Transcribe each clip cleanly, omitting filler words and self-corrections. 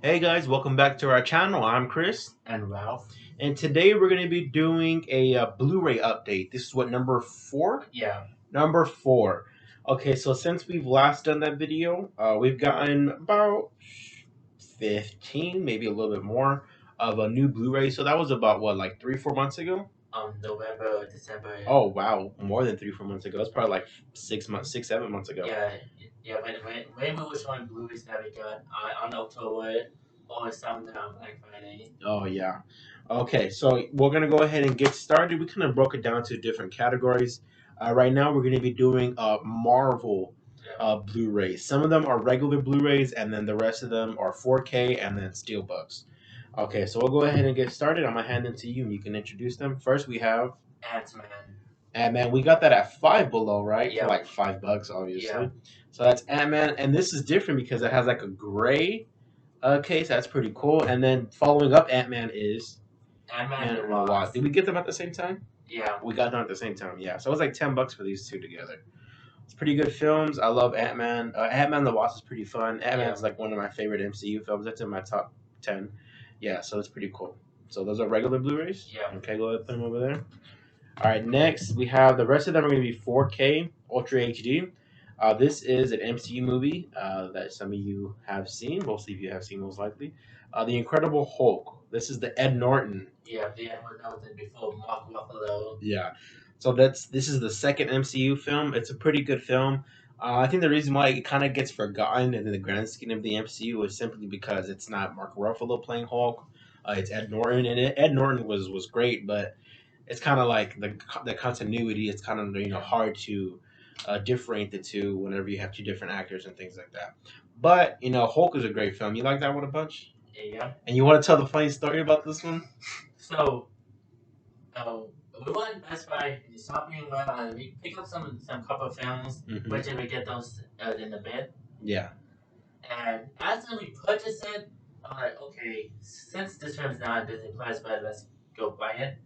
Hey guys, welcome back to our channel. I'm Chris, And Ralph. and today we're going to be doing a Blu-ray update. This is what number four? Yeah. Number four. Okay, so since we've last done that video, we've gotten about 15, maybe a little bit more, of a new Blu-ray. So that was about what, like 3-4 months ago? November, December. Oh wow, more than 3-4 months ago. That's probably like 6 months, 6-7 months ago. Yeah. When we were showing Blu-rays that we got on October or sometime Black Friday. Oh yeah. Okay, so we're gonna go ahead and get started. We kind of broke it down to different categories. Right now, we're gonna be doing Marvel Blu-rays. Some of them are regular Blu-rays, and then the rest of them are 4K and then Steelbooks. Okay, so we'll go ahead and get started. I'm gonna hand them to you, and you can introduce them. First, we have Ant-Man. Ant-Man. We got that at Five Below, right? Yeah. For like $5, obviously. Yeah. So that's Ant-Man, and this is different because it has like a gray case. That's pretty cool. And then following up Ant-Man is Ant-Man and and the Wasp. Wasp. Did we get them at the same time? Yeah. We got them at the same time. Yeah. So it was like $10 for these two together. It's pretty good films. I love Ant-Man. Ant-Man and the Wasp is pretty fun. Ant-Man's like one of my favorite MCU films. That's in my top 10. Yeah, so it's pretty cool. So those are regular Blu-rays. Yeah. Okay, go ahead and put them over there. All right, next we have the rest of them are going to be 4K Ultra HD. This is an MCU movie that some of you have seen. Most of you have seen, most likely. The Incredible Hulk. This is the Ed Norton. Yeah, the Edward Norton before Mark Ruffalo. Yeah. So this is the second MCU film. It's a pretty good film. I think the reason why it kind of gets forgotten in the grand scheme of the MCU is simply because it's not Mark Ruffalo playing Hulk. It's Ed Norton, and Ed Norton was great, but it's kind of like the continuity. It's kind of hard to differentiate the two whenever you have two different actors and things like that. But Hulk is a great film. You like that one a bunch? Yeah. And you want to tell the funny story about this one? So, we went Best Buy shopping around and we picked up some couple of films. Mhm. Where did we get those in the bed? Yeah. And after we purchased it, I'm like, okay, since this film's not on Disney Plus, but let's go buy it.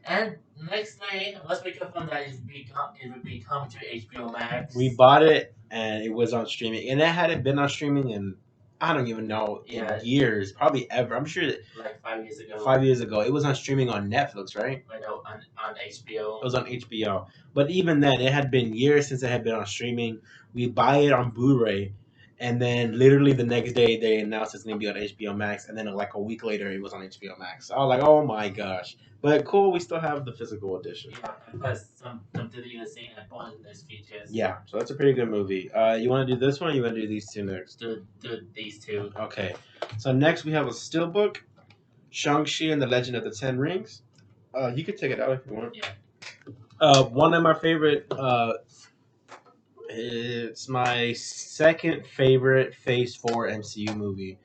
And next day, once we confirmed that it would be coming to HBO Max. We bought it and it was on streaming, and it hadn't been on streaming in I don't even know in years, probably ever. I'm sure that like 5 years ago. 5 years ago, it was on streaming on Netflix, right? I know on HBO. It was on HBO, but even then, it had been years since it had been on streaming. We buy it on Blu-ray, and then literally the next day they announced it's gonna be on HBO Max, and then like a week later it was on HBO Max. I was like, oh my gosh! But cool, we still have the physical edition. Yeah, and plus some deleted scene and bonus features. Yeah, so that's a pretty good movie. You want to do this one? Or you want to do these two next? Do these two. Okay. So next we have a steelbook, Shang-Chi and the Legend of the Ten Rings. You can take it out if you want. Yeah. One of my favorite. It's my second favorite Phase 4 MCU movie.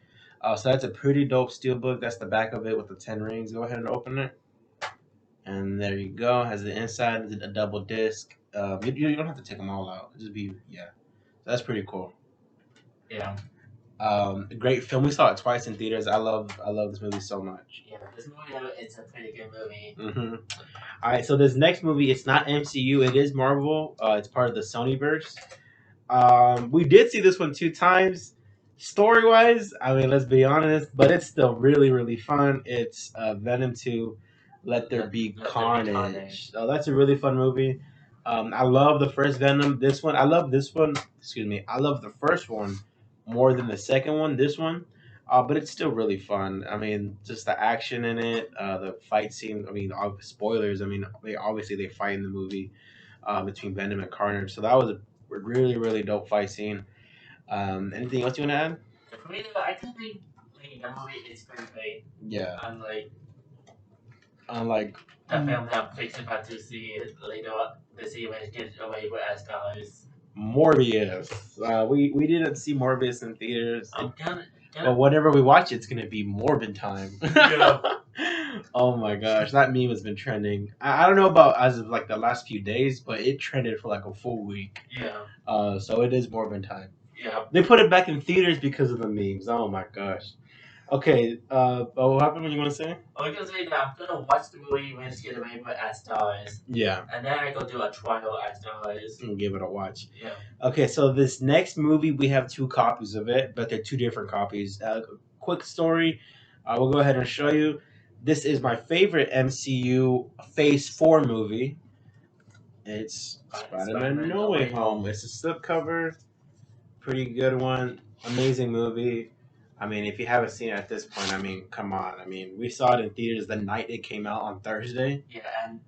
So that's a pretty dope steelbook. That's the back of it with the 10 rings. Go ahead and open it. And there you go. Has the inside, a double disc. You don't have to take them all out. Just be, yeah. So that's pretty cool. Yeah. Great film. We saw it twice in theaters. I love this movie so much. Yeah, this movie, it's a pretty good movie. Mm-hmm. All right, so this next movie, it's not MCU. It is Marvel. It's part of the Sonyverse. We did see this one 2 times. Story-wise, I mean, let's be honest, but it's still really, really fun. It's Venom 2, Let There Be Carnage. So that's a really fun movie. I love the first Venom. This one, I love this one. Excuse me. I love the first one more than the second one. This one, but it's still really fun. I mean, just the action in it, the fight scene. I mean, spoilers. I mean, they fight in the movie between Venom and Carnage. So that was a really, really dope fight scene. Anything else you want to add? For me, I think the movie is pretty great. Yeah. Unlike the film that I'm fixing about to see it later on this year when it gets away with $. Morbius. We didn't see Morbius in theaters. But whenever we watch it, it's gonna be Morbin time. Yeah. Oh my gosh, that meme has been trending. I don't know about as of like the last few days, but it trended for like a full week. Yeah. So it is Morbin time. Yeah. They put it back in theaters because of the memes. Oh my gosh. Okay. What happened? What you want to say? I was gonna say that I'm gonna watch the movie when it's getting away with $. Yeah. And then I go do a trial $. And give it a watch. Yeah. Okay, so this next movie we have 2 copies of it, but they're 2 different copies. quick story. We'll go ahead and show you. This is my favorite MCU Phase 4 movie. It's Spider-Man No Way Home. It's a slipcover. Pretty good one. Amazing movie. I mean, if you haven't seen it at this point, I mean, come on. I mean, we saw it in theaters the night it came out on Thursday. Yeah,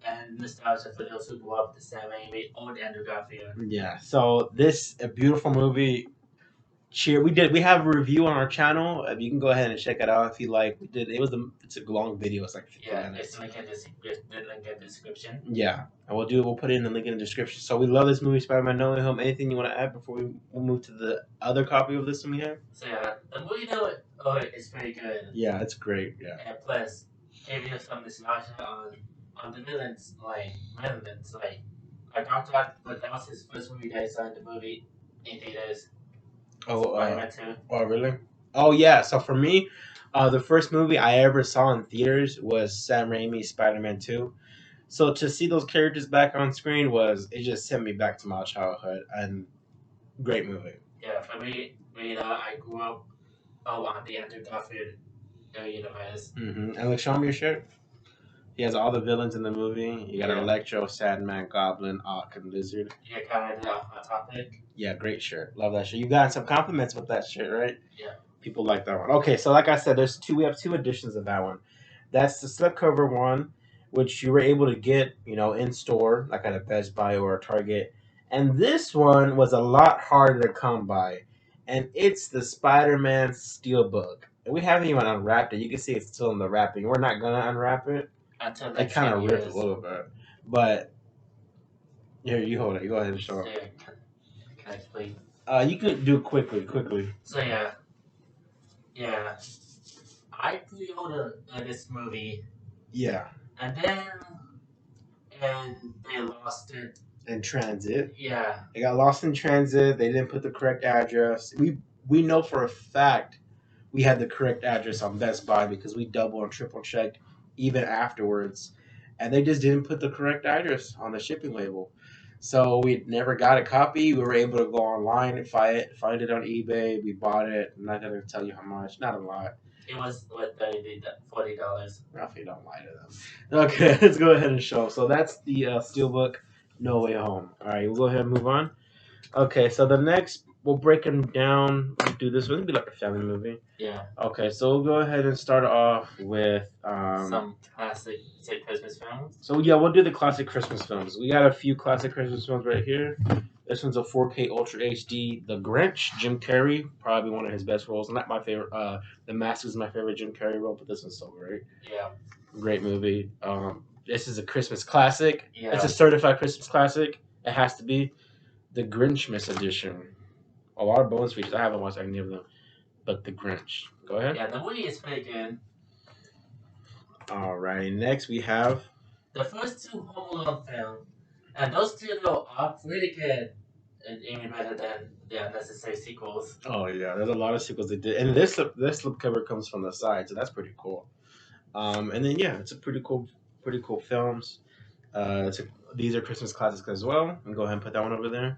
and nostalgia for those who grew up with the Sam Raimi or the Andrew Garfield. Yeah. So this a beautiful movie. Cheer. We have a review on our channel. You can go ahead and check it out if you like. We did. It's a long video. It's like 50 minutes. It's link in the description. Yeah, and we'll put it in the link in the description. So we love this movie, Spider-Man No Way Home. Anything you want to add before we'll move to the other copy of this one we have? So yeah, the movie though, it's very good. Yeah, it's great. Yeah. And plus, if you have some nostalgia on the villains, like I talked about, but that was his first movie that he saw in the movie in theaters. Spider-Man 2. Oh, really? Oh, yeah. So for me, the first movie I ever saw in theaters was Sam Raimi's Spider-Man 2. So to see those characters back on screen it just sent me back to my childhood, and great movie. Yeah, for me, I grew up on the Andrew Garfield universe. Mm-hmm. And look, show him your shirt. He has all the villains in the movie. You got Electro, Sandman, Goblin, Ock, and Lizard. Yeah, kind of Hot Topic. Yeah, great shirt. Love that shirt. You got some compliments with that shirt, right? Yeah. People like that one. Okay, so like I said, we have two editions of that one. That's the slipcover one, which you were able to get, in store, like at a Best Buy or a Target. And this one was a lot harder to come by. And it's the Spider-Man Steelbook. And we haven't even unwrapped it. You can see it's still in the wrapping. We're not going to unwrap it. Until it kind of ripped a little bit. But, here, you hold it. You go ahead and show it. Can I explain? You can do it quickly. So, yeah. I pre-ordered this movie. Yeah. And they lost it. In transit. Yeah. They got lost in transit. They didn't put the correct address. We know for a fact we had the correct address on Best Buy because we double and triple checked even afterwards. And they just didn't put the correct address on the shipping label. So we never got a copy. We were able to go online and find it on eBay. We bought it. I'm not going to tell you how much. Not a lot. It was, $40. Roughly, don't lie to them. Okay, let's go ahead and show. So that's the Steelbook No Way Home. All right, we'll go ahead and move on. Okay, so the next, we'll break them down. We'll do this one. It'll be like a family movie. Yeah. Okay, so we'll go ahead and start off with some classic Christmas films. So yeah, we'll do the classic Christmas films. We got a few classic Christmas films right here. This one's a 4K Ultra HD. The Grinch, Jim Carrey, probably one of his best roles. Not my favorite. The Mask is my favorite Jim Carrey role, but this one's so great. Yeah. Great movie. This is a Christmas classic. Yeah. It's a certified Christmas classic. It has to be. The Grinchmas edition. A lot of bonus features. I haven't watched any of them, but The Grinch. Go ahead. Yeah, the movie is pretty good. Alright, next we have the first two Home Alone films, and those two though are pretty good, and even better than the unnecessary sequels. Oh yeah, there's a lot of sequels they did, and this slipcover comes from the side, so that's pretty cool. And then yeah, it's a pretty cool films. These are Christmas classics as well. And go ahead and put that one over there.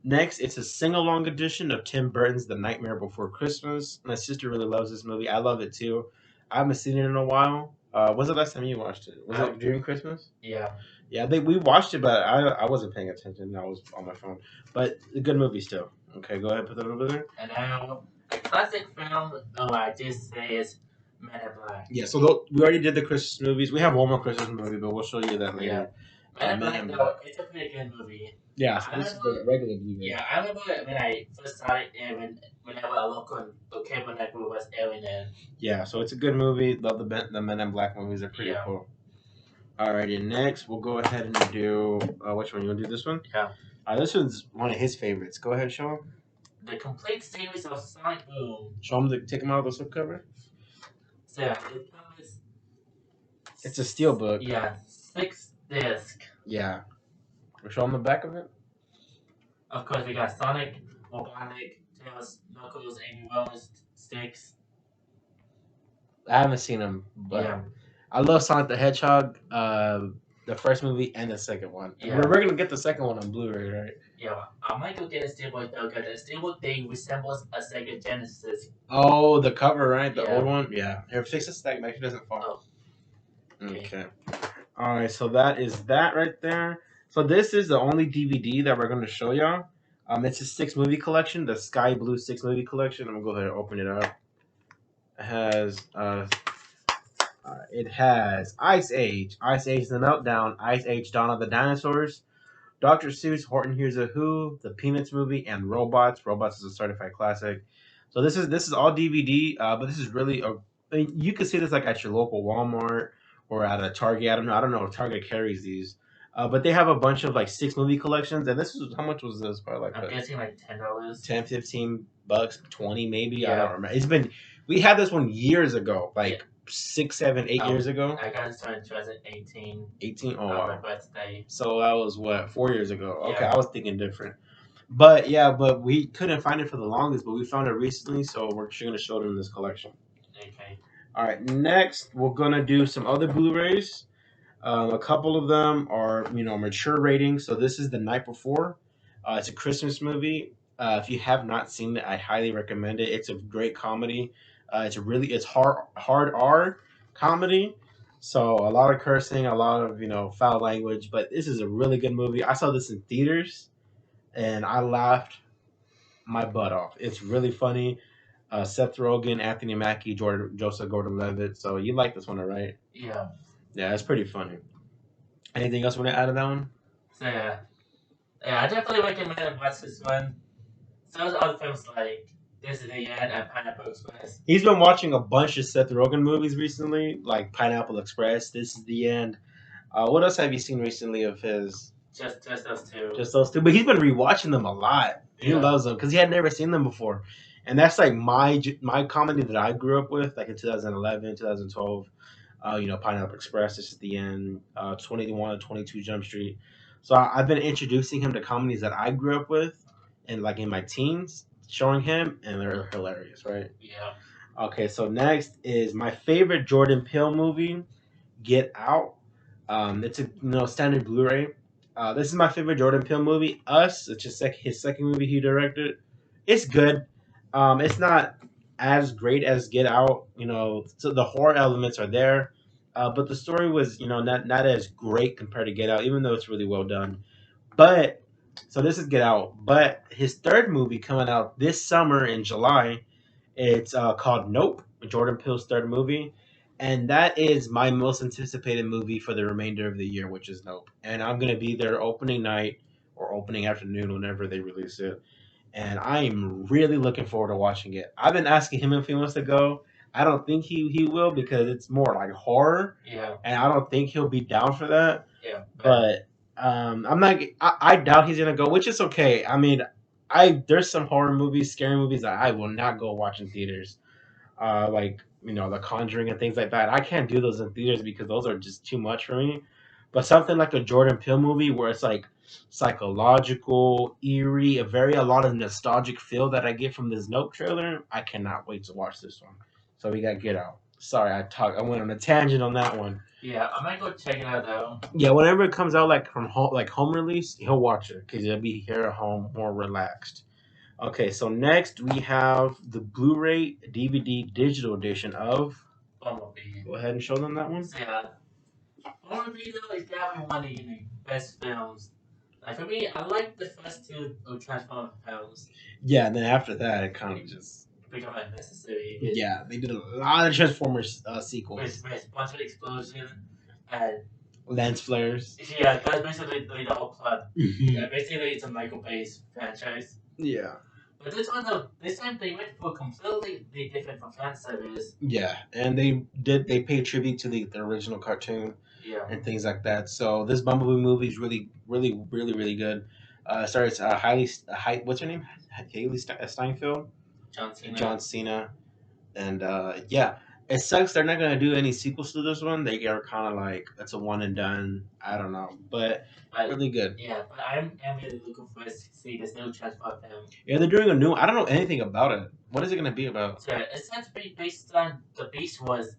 Next, it's a sing-along edition of Tim Burton's The Nightmare Before Christmas. My sister really loves this movie. I love it too. I haven't seen it in a while. When's the last time you watched it? Was it during Christmas? Yeah. Yeah, we watched it, but I wasn't paying attention. I was on my phone. But a good movie still. Okay, go ahead, put that over there. And now, a classic film, I just say is Men in Black. Yeah, so we already did the Christmas movies. We have one more Christmas movie, but we'll show you that later. Yeah. Men in Black, though, it's a pretty good movie. Yeah, so this is the regular movie. Yeah, I remember when I first saw it, and whenever a local cable network was airing it. Yeah, so it's a good movie. Love the Men in Black movies. They're pretty cool. Alrighty, next we'll go ahead and do which one? You want to do this one? Yeah. This one's one of his favorites. Go ahead, show him. The complete series of Sonic Boom. Show him take him out of the slipcover. So yeah, it comes. It's a steelbook. Yeah, 6 disc. Yeah. We'll show him the back of it. Of course, we got Sonic, Robotnik, Tails, Knuckles, Amy Rose, Sticks. I haven't seen him, but yeah. I love Sonic the Hedgehog, the first movie and the second one. Yeah. We're gonna get the second one on Blu-ray, right? Yeah, well, I might go get a Steelbook though, because the Steelbook thing resembles a Sega Genesis. Oh, the cover, right? The Yeah. old one? Yeah. Here, fix this stack. Make sure it doesn't fall. Oh, okay. Okay. All right, so that is that right there. So this is the only DVD that we're going to show y'all. It's a 6 movie collection, the Sky Blue 6 movie collection. I'm gonna go ahead and open it up. It has Ice Age the Meltdown, Ice Age Dawn of the Dinosaurs, Dr. Seuss, Horton Hears a Who, the Peanuts movie, and Robots. Robots is a certified classic. So this is all DVD, but this is really a. I mean, you could see this like at your local Walmart or at a Target. I don't know if Target carries these, but they have a bunch of like 6 movie collections. And this was how much was this? Probably like I'm guessing like $10. 10, $15, 20 maybe. I Yeah. don't remember. It's been we had this one years ago, like Yeah. 6, 7, 8 years ago. I got it started in 2018 18. Oh on my wow. birthday. So that was what 4 years ago. Okay, Yeah. I was thinking different. But yeah, but we couldn't find it for the longest, but we found it recently, so we're just gonna show them this collection. Okay. All right, next we're gonna do some other Blu-rays. A couple of them are mature ratings. So this is The Night Before. It's a Christmas movie. If you have not seen it, I highly recommend it. It's a great comedy. It's hard R comedy. So a lot of cursing, a lot of foul language, but this is a really good movie. I saw this in theaters and I laughed my butt off. It's really funny. Seth Rogen, Anthony Mackie, Joseph Gordon-Levitt. So you like this one, all right? Yeah. Yeah, it's pretty funny. Anything else you want to add to that one? So yeah, I definitely recommend watch this one. So those other films like This Is the End and Pineapple Express. He's been watching a bunch of Seth Rogen movies recently, like Pineapple Express, This Is the End. What else have you seen recently of his? Just those two. Just those two. But he's been rewatching them a lot. He Yeah. loves them because he had never seen them before. And that's like my comedy that I grew up with, like in 2011, 2012. Pineapple Express, This Is the End, 21, 22 Jump Street. So I've been introducing him to comedies that I grew up with, and like in my teens, showing him, and they're hilarious, right? Yeah. Okay, so next is my favorite Jordan Peele movie, Get Out. It's a standard Blu-ray. This is my favorite Jordan Peele movie. Us, it's just like his second movie he directed. It's good. It's not as great as Get Out. So the horror elements are there, but the story was not as great compared to Get Out, even though it's really well done. But so this is Get Out. But his third movie coming out this summer in July. It's called Nope, Jordan Peele's third movie, and that is my most anticipated movie for the remainder of the year, which is Nope. And I'm gonna be there opening night or opening afternoon whenever they release it, and I am really looking forward to watching it. I've been asking him if he wants to go. I don't think he will because it's more like horror, Yeah. and I don't think he'll be down for that. Yeah. But I'm not. I doubt he's gonna go, which is okay. I mean, there's some horror movies, scary movies that I will not go watch in theaters. Like The Conjuring and things like that. I can't do those in theaters because those are just too much for me. But something like a Jordan Peele movie where it's like psychological, eerie, a lot of nostalgic feel that I get from this Nope trailer. I cannot wait to watch this one. So we got Get Out. Sorry, I went on a tangent on that one. Yeah, I might go check it out though. Yeah, whenever it comes out like from home release, he'll watch it because he'll be here at home more relaxed. Okay, so next we have the Blu-ray DVD digital edition of. Bumblebee. Go ahead and show them that one. So, yeah. Bumblebee though is definitely one of the best films. Like for me, I like the first two Transformers films. Yeah, and then after that, it kind of just become unnecessary. Yeah, they did a lot of Transformers sequels. With a bunch of explosions and Lens flares. yeah, that's basically the whole plot. Yeah, basically it's a Michael Bay's franchise. Yeah. But this one though, this time they went for completely different from fan service. Yeah, and they paid tribute to the original cartoon. Yeah. And things like that. So this Bumblebee movie is really, really, really, really good. Starts what's her name? Haley Steinfeld. John Cena. And yeah, it sucks they're not gonna do any sequels to this one. They are kind of like it's a one and done. I don't know, but really good. Yeah, but I'm really looking forward to see this new Transformers film. Yeah, they're doing a new. I don't know anything about it. What is it gonna be about? So it's meant to be based on the Beast was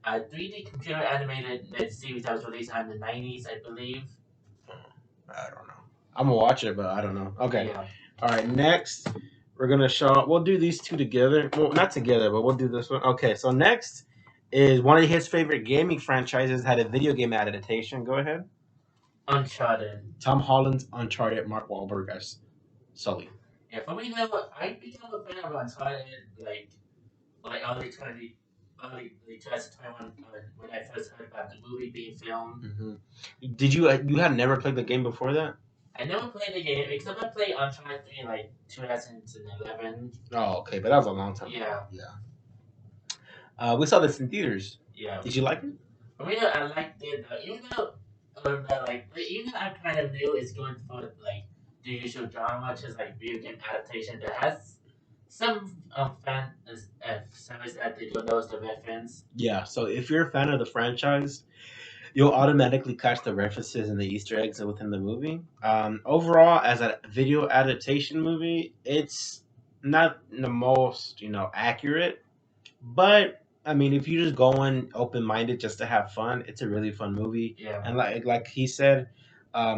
a 3D computer animated series that was released in the 90s, I believe. I don't know. I'm gonna watch it, but I don't know. Okay. Yeah. All right. Next, we're gonna show. We'll do these two together. Well, not together, but we'll do this one. Okay. So next is one of his favorite gaming franchises had a video game adaptation. Go ahead. Uncharted. Tom Holland's Uncharted. Mark Wahlberg as Sully. Yeah, for me though, I became a fan of Uncharted like early 2021 when I first heard about the movie being filmed. Did you you had never played the game before that? I never played the game except I played Uncharted 3 in like 2011. Oh, okay, but that was a long time ago. Yeah. We saw this in theaters. Yeah. Did you like it? For me, I liked it. Even though I kind of knew it's going for like the usual drama, just like video game adaptation that has some fan service that they don't notice the reference. Yeah. So if you're a fan of the franchise, you'll automatically catch the references and the Easter eggs within the movie. Overall, as a video adaptation movie, it's not the most accurate, but I mean, if you just go in open minded just to have fun, it's a really fun movie. Yeah. And like he said,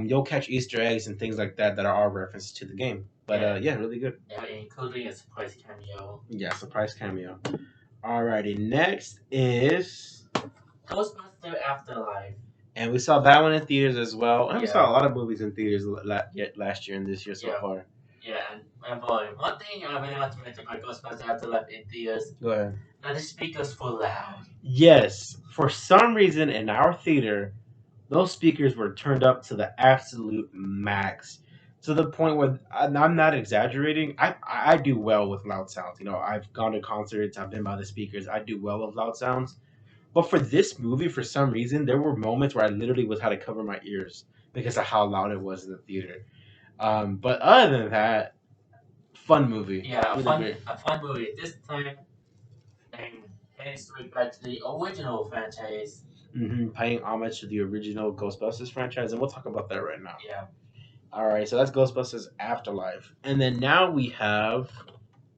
you'll catch Easter eggs and things like that that are all references to the game. But yeah, really good. Yeah, including a surprise cameo. Yeah, surprise cameo. Alrighty, next is Ghostbuster Afterlife. and we saw that one in theaters as well. And we Yeah. saw a lot of movies in theaters last year and this year so Yeah. far. Yeah, and boy, one thing I really want to mention about Ghostbusters Afterlife in theaters, Go ahead. now the speakers were loud. Yes, for some reason in our theater, those speakers were turned up to the absolute max, to the point where I'm not exaggerating. I do well with loud sounds. I've gone to concerts, I've been by the speakers. I do well with loud sounds. But for this movie, for some reason, there were moments where I literally was had to cover my ears because of how loud it was in the theater. But other than that, fun movie. Yeah, Really a fun movie. This time, heading straight back to the original franchise. Paying homage to the original Ghostbusters franchise, and we'll talk about that right now. Yeah. All right, so that's Ghostbusters Afterlife, and then now we have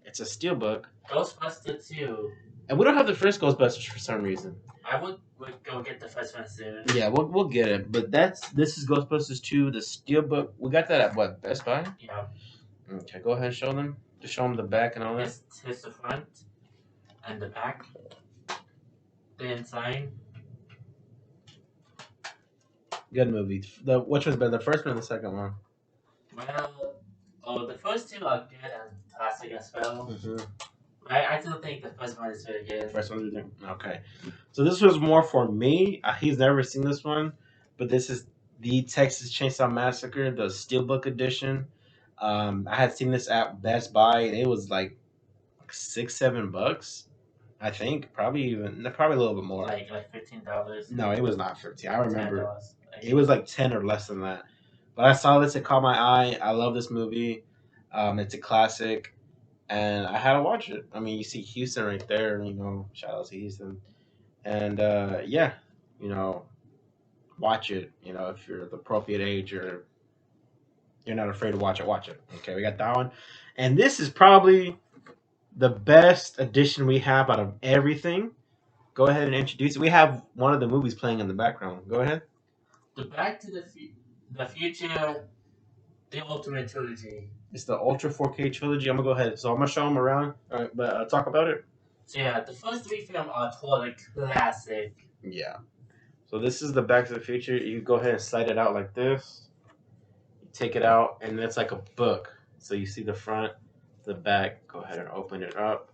it's a steelbook, Ghostbusters 2. and we don't have the first Ghostbusters for some reason. I would go get the first one soon. Yeah, we'll get it, but this is Ghostbusters 2, the steelbook. We got that at what, Best Buy? Yeah. Okay, go ahead and show them. Just show them the back and all that. Here's the front and the back. The inside. Good movie. Which one's better, the first one or the second one? Well, the first two are good and classic as well. I still think the first one is very good. First one, okay. So this was more for me. He's never seen this one, but this is the Texas Chainsaw Massacre, the Steelbook edition. I had seen this at Best Buy, and it was like $6-7, I think. Probably a little bit more. Like $15. No, it was not 15. I remember $10. it was like 10 or less than that. But I saw this, it caught my eye. I love this movie. It's a classic, and I had to watch it. I mean, you see Houston right there. Shout out to Houston, and yeah, watch it. If you're the appropriate age or you're not afraid to watch it, watch it. Okay, we got that one, and this is probably the best edition we have out of everything. Go ahead and introduce it. We have one of the movies playing in the background. Go ahead. The Back to the Future, the Ultimate Trilogy. It's the Ultra 4K trilogy. I'm gonna go ahead. So I'm gonna show them around. All right, but talk about it. So yeah, the first three films are totally classic. Yeah. So this is the Back to the Future. You go ahead and slide it out like this. You take it out, and it's like a book. So you see the front, the back. Go ahead and open it up,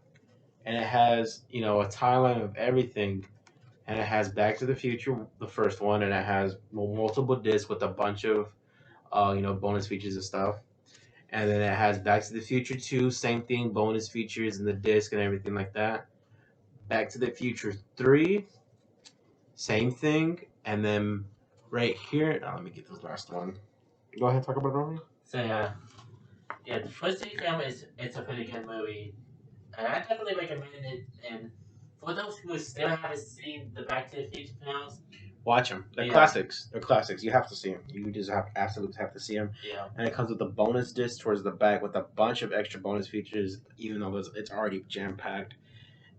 and it has a timeline of everything. And it has Back to the Future, the first one, and it has multiple discs with a bunch of, bonus features and stuff. And then it has Back to the Future 2, same thing, bonus features and the disc and everything like that. Back to the Future 3, same thing. And then right here, let me get this last one. Go ahead and talk about it, Romy. So yeah, the first three films it's a pretty good movie, and I definitely recommend it. And for those who still haven't seen the Back to the Future films, watch them. They're classics. They're classics. You have to see them. You just absolutely have to see them. Yeah. And it comes with a bonus disc towards the back with a bunch of extra bonus features, even though it's already jam packed.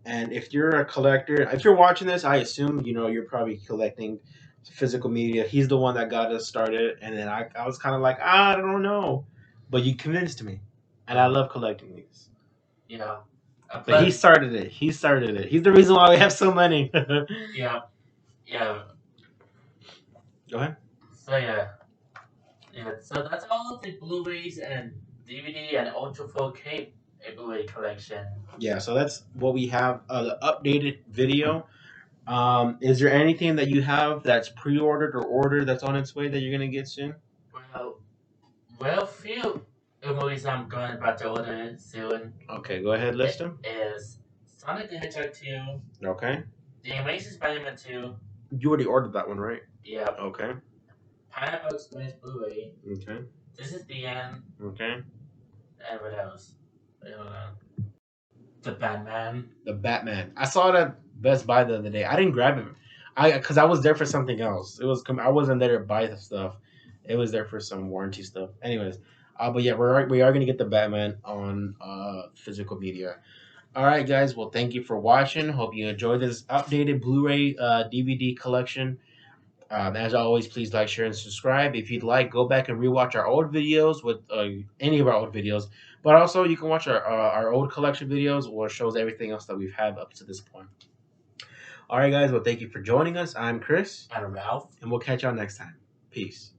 And if you're a collector, if you're watching this, I assume you're probably collecting physical media. He's the one that got us started, and then I was kind of like, I don't know, but you convinced me, and I love collecting these. Yeah. But he started it. He started it. He's the reason why we have so many. Yeah. Yeah. Go ahead. So yeah. Yeah. So that's all of the Blu-rays and DVD and Ultra 4K Blu-ray collection. Yeah, so that's what we have. The updated video. Is there anything that you have that's pre-ordered or ordered that's on its way that you're gonna get soon? Few movies I'm going about to order soon. Okay, go ahead, list them. Is Sonic the Hedgehog 2, Okay. The Amazing Spider-Man 2. You already ordered that one, right? Yep. Okay. Pineapple Express Blu-ray. Okay. This is the End. Okay. And what else? Wait, hold on. The Batman. The Batman. I saw it at Best Buy the other day. I didn't grab it. Because I was there for something else. I wasn't there to buy the stuff. It was there for some warranty stuff. Anyways, but yeah, we are gonna get the Batman on physical media. All right, guys. Well, thank you for watching. Hope you enjoyed this updated Blu-ray DVD collection. As always, please like, share, and subscribe. If you'd like, go back and rewatch our old videos with any of our old videos. But also, you can watch our old collection videos, where it shows everything else that we've had up to this point. All right, guys. Well, thank you for joining us. I'm Chris. And Ralph. And we'll catch y'all next time. Peace.